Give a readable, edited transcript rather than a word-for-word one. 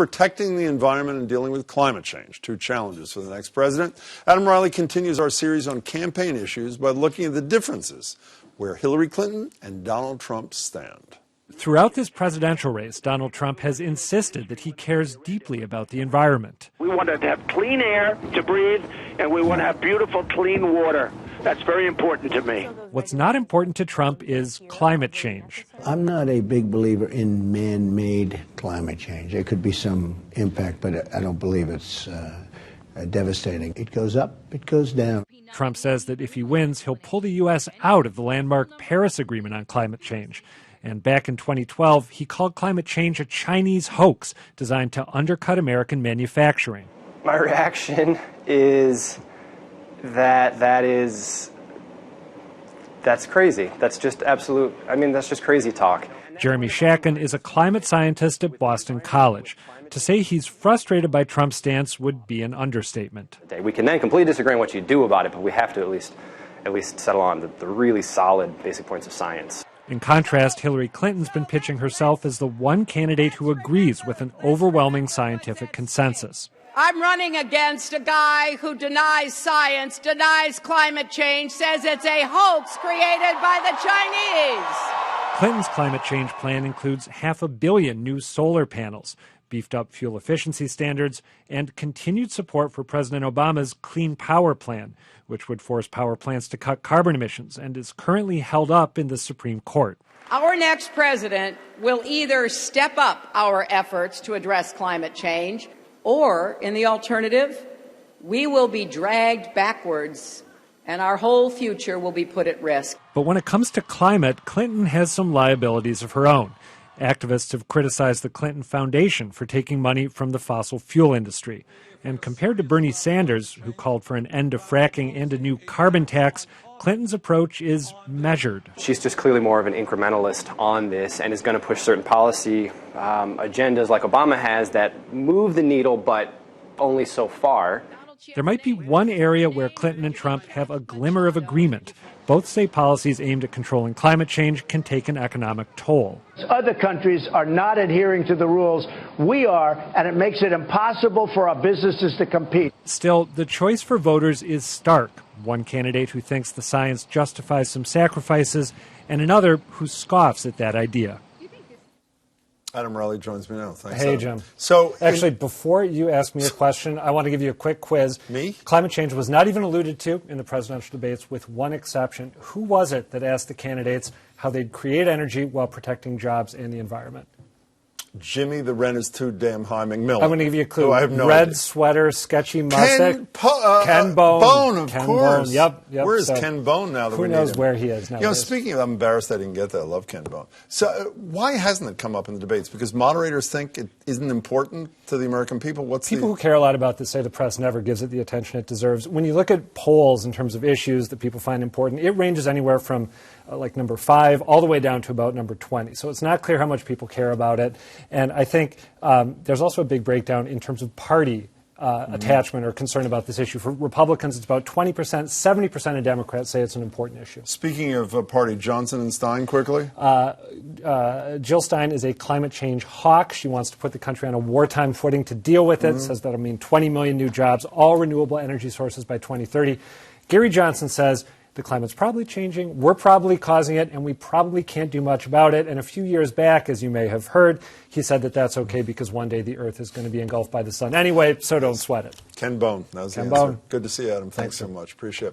protecting the environment and dealing with climate change, two challenges for the next president. Adam Riley continues our series on campaign issues by looking at the differences where Hillary Clinton and Donald Trump stand. Throughout this presidential race, Donald Trump has insisted that he cares deeply about the environment. We want to have clean air to breathe, and we want to have beautiful, clean water. That's very important to me. What's not important to Trump is climate change. I'm not a big believer in man-made climate change. There could be some impact, but I don't believe it's devastating. It goes up, it goes down. Trump says that if he wins, he'll pull the U.S. out of the landmark Paris Agreement on climate change. And back in 2012, he called climate change a Chinese hoax designed to undercut American manufacturing. My reaction is that's crazy. That's just that's just crazy talk. Jeremy Shacken is a climate scientist at Boston College. To say he's frustrated by Trump's stance would be an understatement. We can then completely disagree on what you do about it, but we have to at least settle on the really solid basic points of science. In contrast, Hillary Clinton's been pitching herself as the one candidate who agrees with an overwhelming scientific consensus. I'm running against a guy who denies science, denies climate change, says it's a hoax created by the Chinese. Clinton's climate change plan includes 500 million new solar panels, beefed up fuel efficiency standards, and continued support for President Obama's Clean Power Plan, which would force power plants to cut carbon emissions and is currently held up in the Supreme Court. Our next president will either step up our efforts to address climate change, or, in the alternative, we will be dragged backwards and our whole future will be put at risk. But when it comes to climate, Clinton has some liabilities of her own. Activists have criticized the Clinton Foundation for taking money from the fossil fuel industry. And compared to Bernie Sanders, who called for an end to fracking and a new carbon tax, Clinton's approach is measured. She's just clearly more of an incrementalist on this and is going to push certain policy agendas like Obama has that move the needle, but only so far. There might be one area where Clinton and Trump have a glimmer of agreement. Both say policies aimed at controlling climate change can take an economic toll. Other countries are not adhering to the rules. We are, and it makes it impossible for our businesses to compete. Still, the choice for voters is stark. One candidate who thinks the science justifies some sacrifices, and another who scoffs at that idea. Adam Riley joins me now. Thanks, Hey, Adam. Jim. So, actually, before you ask me a question, I want to give you a quick quiz. Me? Climate change was not even alluded to in the presidential debates, with one exception. Who was it that asked the candidates how they'd create energy while protecting jobs and the environment? Jimmy, the rent is too damn high. McMillan. I'm going to give you a clue. Oh, I have no Red idea. sweater, sketchy mustache. Ken Bone. Bone, of Ken course. Bone. Yep. Where is Ken Bone now that we need him? Who knows where he is now? You know, speaking of, I'm embarrassed I didn't get that. I love Ken Bone. So why hasn't it come up in the debates? Because moderators think it isn't important to the American people? People who care a lot about this say the press never gives it the attention it deserves. When you look at polls in terms of issues that people find important, it ranges anywhere from like number 5 all the way down to about number 20. So it's not clear how much people care about it. And I think there's also a big breakdown in terms of party attachment or concern about this issue. For Republicans, it's about 20%. 70% of Democrats say it's an important issue. Speaking of party, Johnson and Stein, quickly. Jill Stein is a climate change hawk. She wants to put the country on a wartime footing to deal with it. Says that'll mean 20 million new jobs, all renewable energy sources by 2030. Gary Johnson says the climate's probably changing, we're probably causing it, and we probably can't do much about it. And a few years back, as you may have heard, he said that that's okay because one day the Earth is going to be engulfed by the sun anyway, so don't sweat it. Ken Bone. That was the answer. Good to see you, Adam. Thanks so much. Appreciate it.